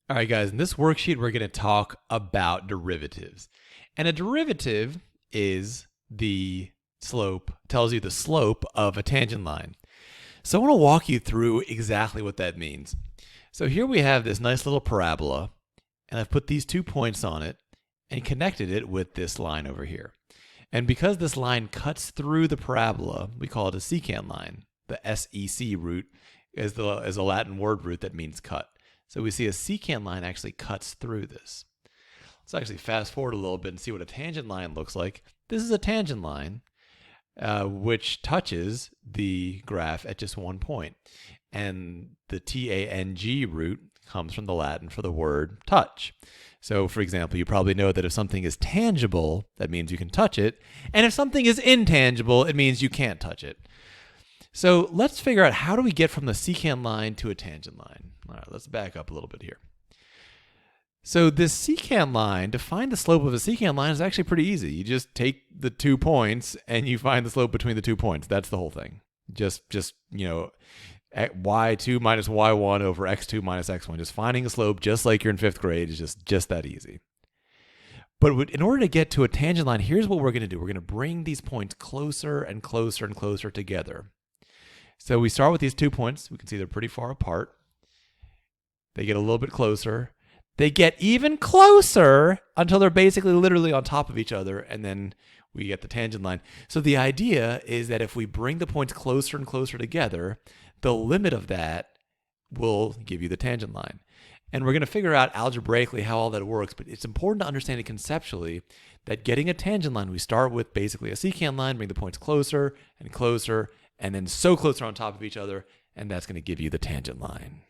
All right, guys, in this worksheet, we're going to talk about derivatives. And a derivative is the slope, tells you the slope of a tangent line. So I want to walk you through exactly what that means. So here we have this nice little parabola, and I've put these 2 points on it and connected it with this line over here. And because this line cuts through the parabola, we call it a secant line. The SEC root is a Latin word root that means cut. So we see a secant line actually cuts through this. Let's actually fast forward a little bit and see what a tangent line looks like. This is a tangent line which touches the graph at just one point. And the tang root comes from the Latin for the word touch. So for example, you probably know that if something is tangible, that means you can touch it. And if something is intangible, it means you can't touch it. So let's figure out, how do we get from the secant line to a tangent line? All right, let's back up a little bit here. So this secant line, to find the slope of a secant line is actually pretty easy. You just take the 2 points and you find the slope between the 2 points. That's the whole thing. Just y2 minus y1 over x2 minus x1. Just finding a slope, just like you're in 5th grade, is just that easy. But in order to get to a tangent line, here's what we're going to do. We're going to bring these points closer and closer and closer together. So we start with these 2 points. We can see they're pretty far apart. They get a little bit closer. They get even closer until they're basically literally on top of each other, and then we get the tangent line. So the idea is that if we bring the points closer and closer together, the limit of that will give you the tangent line. And we're going to figure out algebraically how all that works, but it's important to understand it conceptually that getting a tangent line, we start with basically a secant line, bring the points closer and closer, and then so close they're on top of each other, and that's going to give you the tangent line.